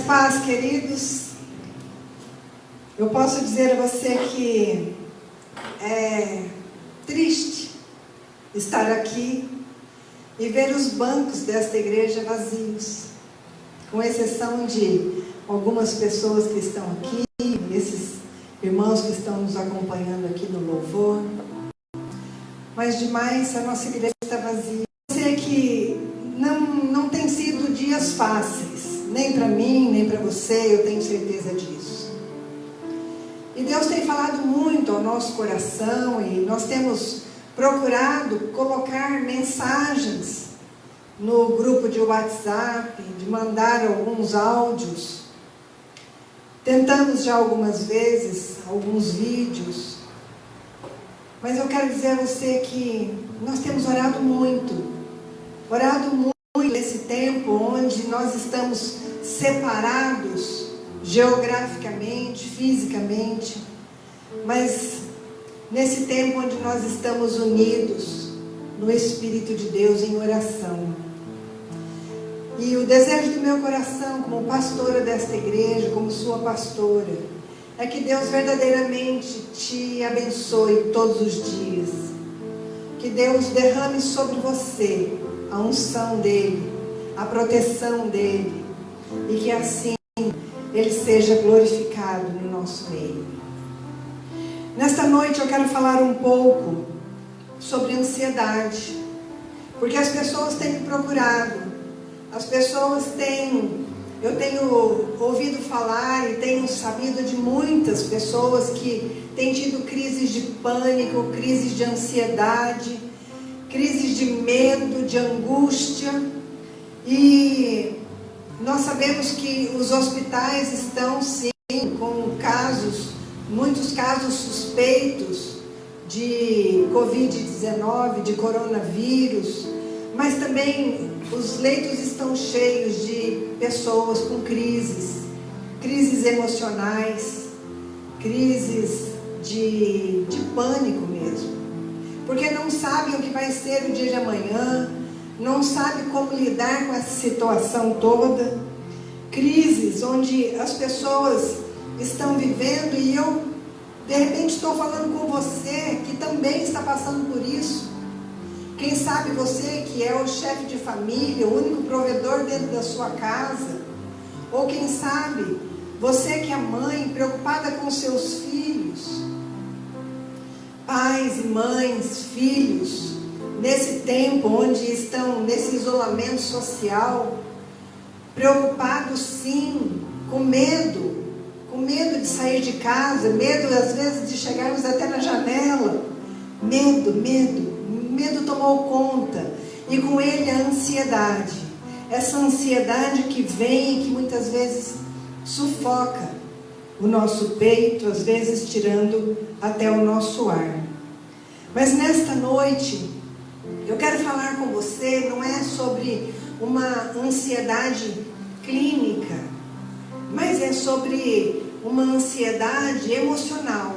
paz, queridos. Eu posso dizer a você que é triste estar aqui e ver os bancos desta igreja vazios, com exceção de algumas pessoas que estão aqui, esses irmãos que estão nos acompanhando aqui no louvor. Mas demais, a nossa igreja está vazia. Eu sei que não tem sido dias fáceis, nem para mim, nem para você, eu tenho certeza disso. E Deus tem falado muito ao nosso coração e nós temos procurado colocar mensagens no grupo de WhatsApp, de mandar alguns áudios. Tentamos já algumas vezes, alguns vídeos. Mas eu quero dizer a você que nós temos orado muito nesse tempo onde nós estamos separados geograficamente, fisicamente, mas nesse tempo onde nós estamos unidos no Espírito de Deus em oração. E o desejo do meu coração, como pastora desta igreja, como sua pastora, é que Deus verdadeiramente te abençoe todos os dias. Que Deus derrame sobre você a unção dEle, a proteção dEle, e que assim Ele seja glorificado no nosso meio. Nesta noite eu quero falar um pouco sobre ansiedade, porque as pessoas têm me procurado, eu tenho ouvido falar e tenho sabido de muitas pessoas que têm tido crises de pânico, crises de ansiedade, crises de medo, de angústia. E nós sabemos que os hospitais estão sim com muitos casos suspeitos de Covid-19, de coronavírus, mas também os leitos estão cheios de pessoas com crises emocionais, crises de pânico mesmo, porque não sabem o que vai ser o dia de amanhã, não sabem como lidar com essa situação toda, crises onde as pessoas estão vivendo, e eu de repente estou falando com você que também está passando por isso. Quem sabe você que é o chefe de família, o único provedor dentro da sua casa, ou quem sabe você que é mãe, preocupada com seus filhos, pais e mães, filhos, nesse tempo onde estão nesse isolamento social, preocupados sim, com medo de sair de casa, medo às vezes de chegarmos até na janela, medo tomou conta, e com ele a ansiedade, essa ansiedade que vem e que muitas vezes sufoca o nosso peito, às vezes tirando até o nosso ar. Mas nesta noite eu quero falar com você, não é sobre uma ansiedade clínica, mas é sobre uma ansiedade emocional.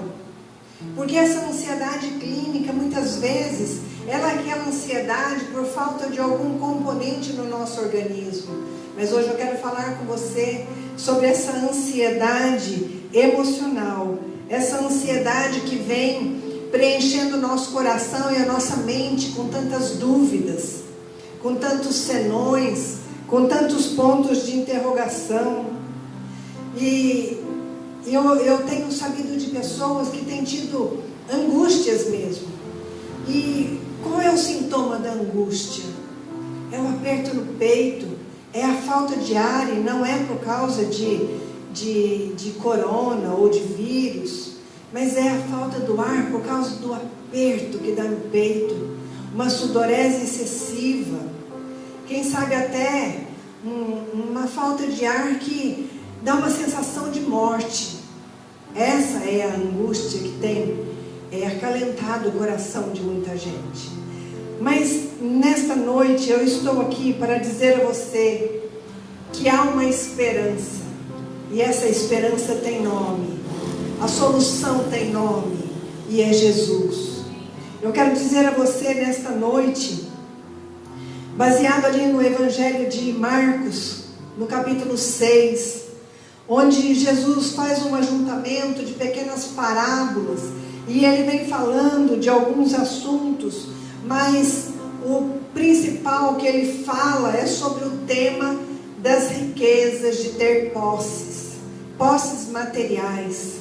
Porque essa ansiedade clínica, muitas vezes, ela é aquela ansiedade por falta de algum componente no nosso organismo. Mas hoje eu quero falar com você sobre essa ansiedade emocional, essa ansiedade que vem preenchendo o nosso coração e a nossa mente com tantas dúvidas, com tantos senões, com tantos pontos de interrogação. E eu tenho sabido de pessoas que têm tido angústias mesmo. E qual é o sintoma da angústia? É o aperto no peito, é a falta de ar, e não é por causa de corona ou de vírus, mas é a falta do ar por causa do aperto que dá no peito, uma sudorese excessiva, quem sabe até uma falta de ar que dá uma sensação de morte. Essa é a angústia que tem acalentado o coração de muita gente. Mas nesta noite eu estou aqui para dizer a você que há uma esperança, e essa esperança tem nome, a solução tem nome, e é Jesus. Eu quero dizer a você nesta noite, baseado ali no Evangelho de Marcos, no capítulo 6, onde Jesus faz um ajuntamento de pequenas parábolas, e ele vem falando de alguns assuntos, mas o principal que ele fala é sobre o tema das riquezas, de ter posses materiais.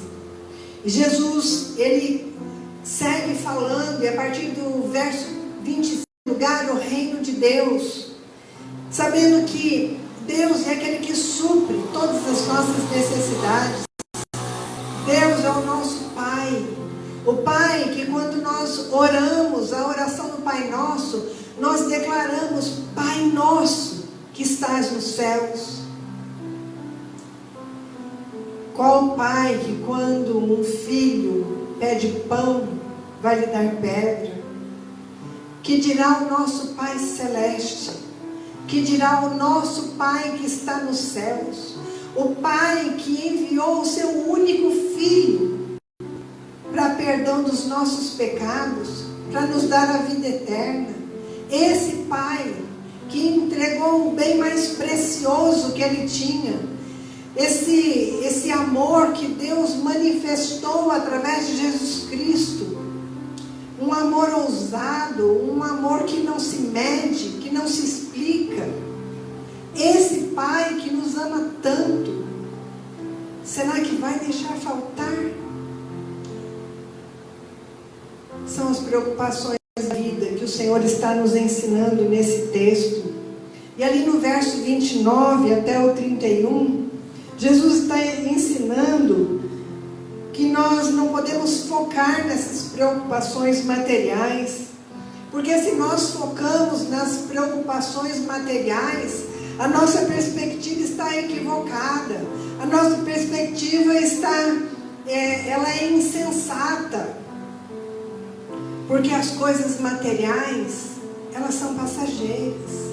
E Jesus, ele segue falando, e a partir do verso 25, lugar o reino de Deus, sabendo que Deus é aquele que supre todas as nossas necessidades. Deus é o nosso Pai. O Pai que, quando nós oramos a oração do Pai Nosso, nós declaramos: Pai Nosso que estás nos céus. Qual pai que, quando um filho pede pão, vai lhe dar pedra? Que dirá o nosso Pai Celeste? Que dirá o nosso Pai que está nos céus? O Pai que enviou o seu único Filho para perdão dos nossos pecados, para nos dar a vida eterna. Esse Pai que entregou o bem mais precioso que Ele tinha, esse amor que Deus manifestou através de Jesus Cristo, um amor ousado, um amor que não se mede, que não se explica. Esse Pai que nos ama tanto, será que vai deixar faltar? São as preocupações da vida que o Senhor está nos ensinando nesse texto. E ali no verso 29 até o 31, Jesus está ensinando que nós não podemos focar nessas preocupações materiais, porque se nós focamos nas preocupações materiais, a nossa perspectiva está equivocada, a nossa perspectiva ela é insensata, porque as coisas materiais, elas são passageiras.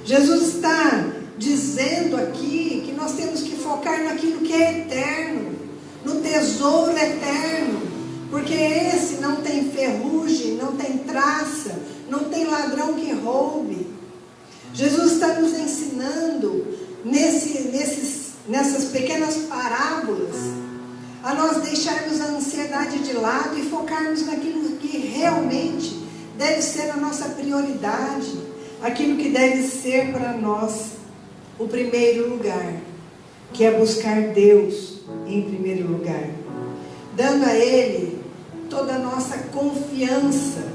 Jesus está dizendo aqui que nós temos que focar naquilo que é eterno, no tesouro eterno, porque esse não tem ferrugem, não tem traça, não tem ladrão que roube. Jesus está nos ensinando nessas pequenas parábolas a nós deixarmos a ansiedade de lado e focarmos naquilo que realmente deve ser a nossa prioridade, aquilo que deve ser para nós o primeiro lugar, que é buscar Deus em primeiro lugar, dando a Ele toda a nossa confiança,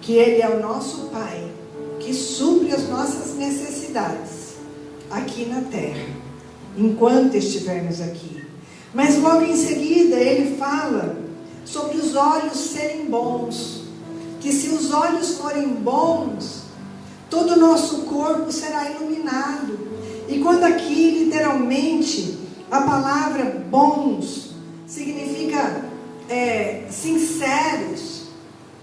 que Ele é o nosso Pai, que supre as nossas necessidades aqui na terra, enquanto estivermos aqui. Mas logo em seguida Ele fala sobre os olhos serem bons, que se os olhos forem bons, todo o nosso corpo será iluminado. E quando aqui literalmente a palavra bons significa sinceros,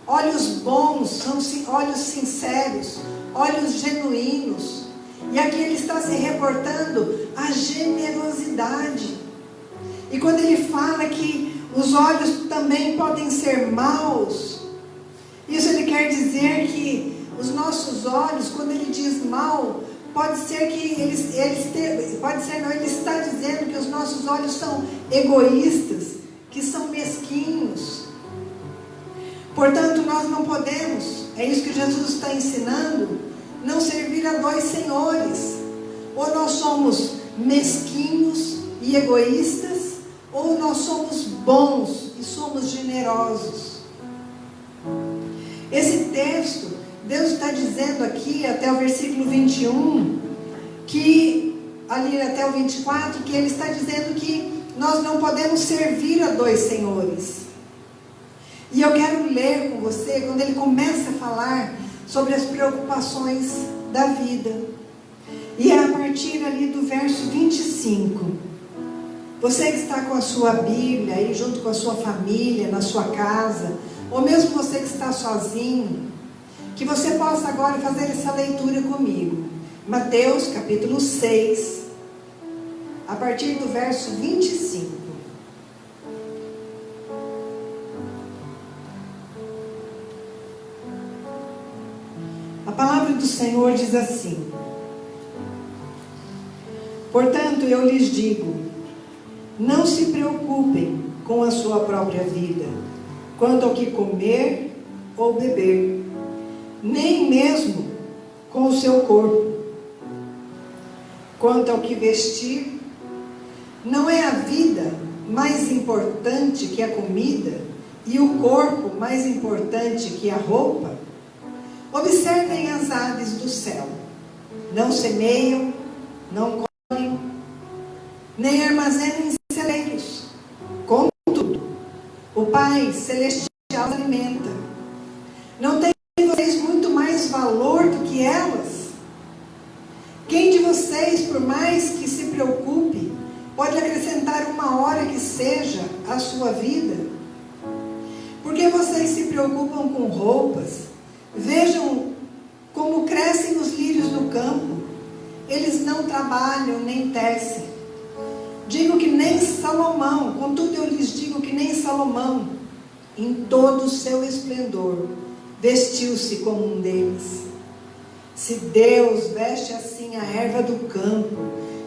olhos bons são olhos sinceros, olhos genuínos. E aqui ele está se reportando à generosidade. E quando ele fala que os olhos também podem ser maus, isso ele quer dizer que os nossos olhos, quando ele diz mal, pode ser que ele está dizendo que os nossos olhos são egoístas, que são mesquinhos. Portanto, nós não podemos, é isso que Jesus está ensinando, não servir a dois senhores. Ou nós somos mesquinhos e egoístas, ou nós somos bons e somos generosos. Esse texto, Deus está dizendo aqui, até o versículo 21, que, ali até o 24, que Ele está dizendo que nós não podemos servir a dois senhores. E eu quero ler com você, quando Ele começa a falar sobre as preocupações da vida. E é a partir ali do verso 25. Você que está com a sua Bíblia, aí junto com a sua família, na sua casa, ou mesmo você que está sozinho, que você possa agora fazer essa leitura comigo. Mateus capítulo 6, a partir do verso 25. A palavra do Senhor diz assim: portanto, eu lhes digo, Não se preocupem com a sua própria vida, quanto ao que comer ou beber, nem mesmo com o seu corpo, quanto ao que vestir. Não é a vida mais importante que a comida e o corpo mais importante que a roupa? Observem as aves do céu. Não semeiam, não colhem, nem armazenam em celeiros. Contudo, o Pai Celestial as alimenta. Não tem vocês muito mais valor do que elas? Quem de vocês, por mais que se preocupe, pode acrescentar uma hora que seja à sua vida? Porque vocês se preocupam com roupas? Vejam como crescem os lírios no campo. Eles não trabalham nem tecem. Digo que nem Salomão, contudo eu lhes digo que nem Salomão, em todo o seu esplendor, vestiu-se como um deles. Se Deus veste assim a erva do campo,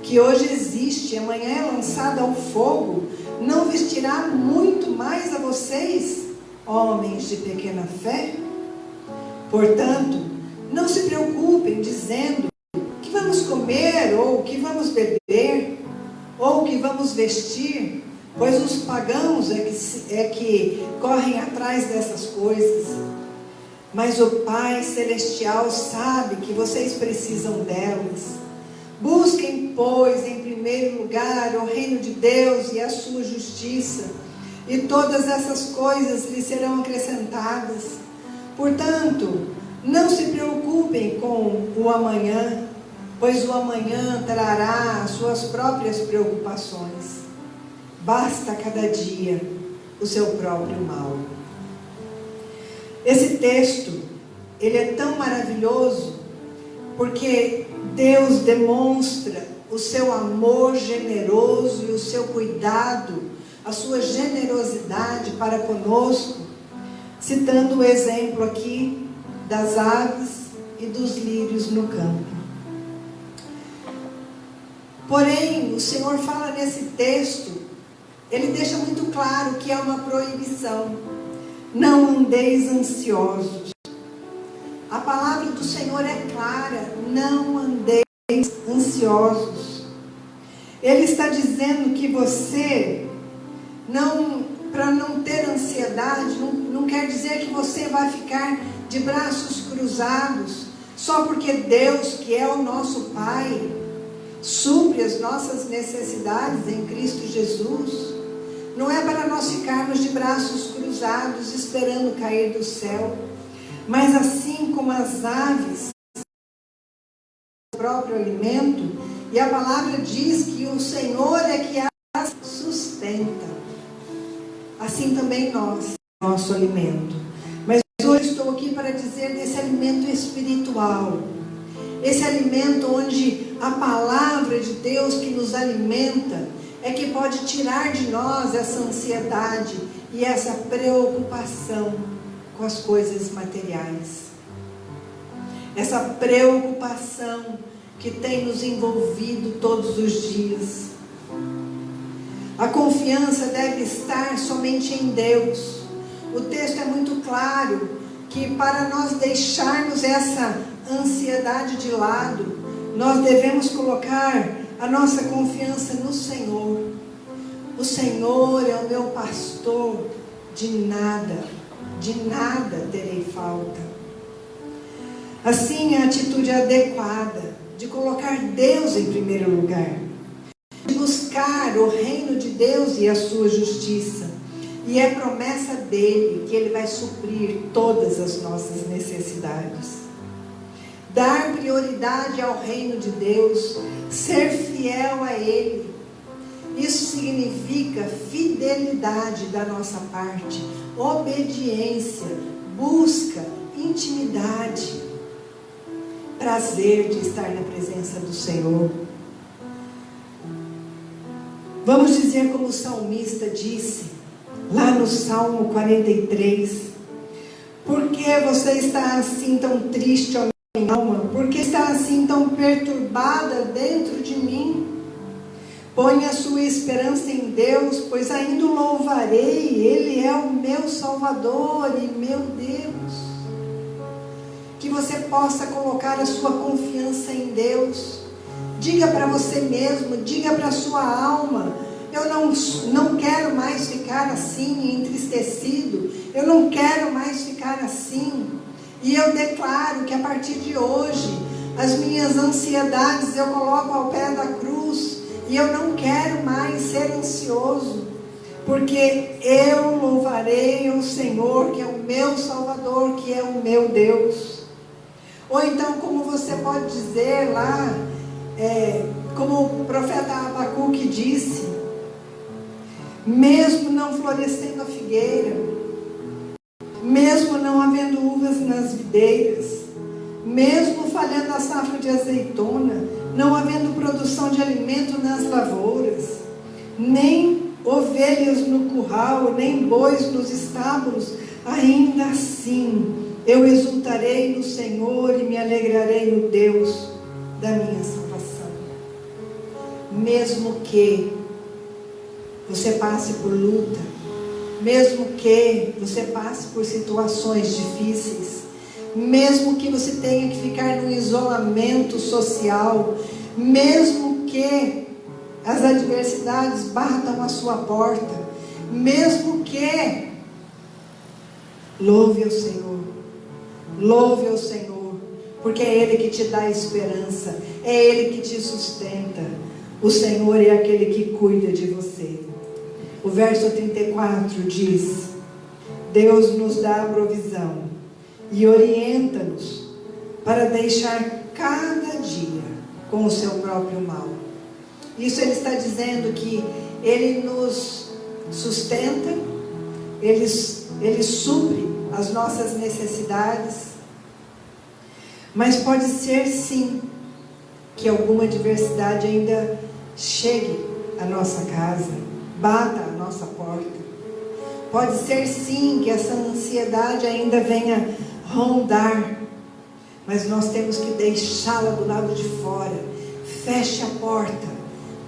que hoje existe e amanhã é lançada ao fogo, não vestirá muito mais a vocês, homens de pequena fé? Portanto, não se preocupem dizendo que vamos comer, ou que vamos beber, ou que vamos vestir, pois os pagãos é que correm atrás dessas coisas. Mas o Pai Celestial sabe que vocês precisam delas. Busquem, pois, em primeiro lugar o reino de Deus e a sua justiça, e todas essas coisas lhes serão acrescentadas. Portanto, não se preocupem com o amanhã, pois o amanhã trará as suas próprias preocupações. Basta cada dia o seu próprio mal. Esse texto, ele é tão maravilhoso, porque Deus demonstra o seu amor generoso e o seu cuidado, a sua generosidade para conosco, citando o exemplo aqui das aves e dos lírios no campo. Porém, o Senhor fala nesse texto, ele deixa muito claro que é uma proibição. Não andeis ansiosos. A palavra do Senhor é clara, não andeis ansiosos. Ele está dizendo que você, para não ter ansiedade, não quer dizer que você vai ficar de braços cruzados, só porque Deus, que é o nosso Pai, supre as nossas necessidades em Cristo Jesus. Não é para nós ficarmos de braços cruzados esperando cair do céu, mas assim como as aves, o próprio alimento, e a palavra diz que o Senhor é que as sustenta, assim também nós, nosso alimento. Mas hoje estou aqui para dizer desse alimento espiritual, esse alimento onde a palavra de Deus que nos alimenta é que pode tirar de nós essa ansiedade e essa preocupação com as coisas materiais. Essa preocupação que tem nos envolvido todos os dias. A confiança deve estar somente em Deus. O texto é muito claro que para nós deixarmos essa ansiedade de lado, nós devemos colocar a nossa confiança no Senhor. O Senhor é o meu pastor, de nada terei falta. Assim, a atitude adequada de colocar Deus em primeiro lugar, de buscar o reino de Deus e a sua justiça, e é promessa dele que ele vai suprir todas as nossas necessidades. Dar prioridade ao reino de Deus, ser fiel a ele, isso significa fidelidade da nossa parte, obediência, busca, intimidade, prazer de estar na presença do Senhor. Vamos dizer como o salmista disse, lá no Salmo 43, por que você está assim tão triste, ó minha alma? Por que está assim tão perturbada dentro de mim? Ponha a sua esperança em Deus, pois ainda o louvarei. Ele é o meu Salvador e meu Deus. Que você possa colocar a sua confiança em Deus. Diga para você mesmo, diga para a sua alma: eu não quero mais ficar assim, entristecido. Eu não quero mais ficar assim. E eu declaro que a partir de hoje, as minhas ansiedades eu coloco ao pé da cruz. E eu não quero mais ser ansioso, porque eu louvarei o Senhor, que é o meu Salvador, que é o meu Deus. Ou então, como você pode dizer lá, como o profeta Abacuque disse: mesmo não florescendo a figueira, mesmo não havendo uvas nas videiras, mesmo falhando a safra de azeitona, não havendo produção de alimento nas lavouras, nem ovelhas no curral, nem bois nos estábulos, ainda assim eu exultarei no Senhor e me alegrarei no Deus da minha salvação. Mesmo que você passe por luta, mesmo que você passe por situações difíceis, mesmo que você tenha que ficar no isolamento social, mesmo que as adversidades batam a sua porta, mesmo que, louve ao Senhor, porque é Ele que te dá esperança, é Ele que te sustenta. O Senhor é aquele que cuida de você. O verso 34 diz: Deus nos dá a provisão e orienta-nos para deixar cada dia com o seu próprio mal. Isso Ele está dizendo que Ele nos sustenta, Ele supre as nossas necessidades, mas pode ser sim que alguma adversidade ainda chegue à nossa casa, bata à nossa porta. Pode ser sim que essa ansiedade ainda venha rondar, mas nós temos que deixá-la do lado de fora. Feche a porta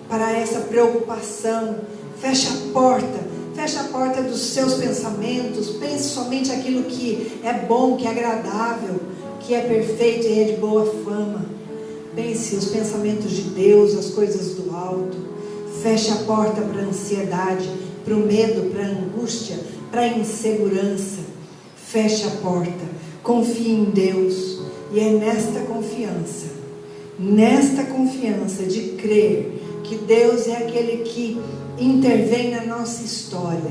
para essa preocupação, feche a porta dos seus pensamentos. Pense somente aquilo que é bom, que é agradável, que é perfeito e é de boa fama. Pense os pensamentos de Deus, as coisas do alto. Feche a porta para a ansiedade, para o medo, para a angústia, para a insegurança. Feche a porta. Confie em Deus, e é nesta confiança de crer que Deus é aquele que intervém na nossa história.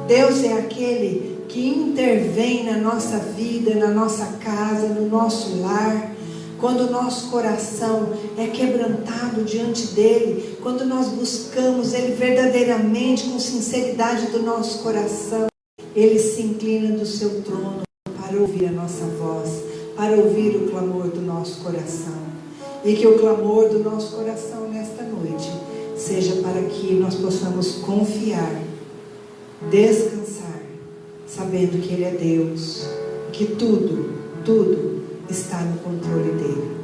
Deus é aquele que intervém na nossa vida, na nossa casa, no nosso lar. Quando o nosso coração é quebrantado diante dEle, quando nós buscamos Ele verdadeiramente, com sinceridade do nosso coração, Ele se inclina do seu trono para ouvir a nossa voz, para ouvir o clamor do nosso coração. E que o clamor do nosso coração nesta noite seja para que nós possamos confiar, descansar, sabendo que Ele é Deus, que tudo está no controle dEle.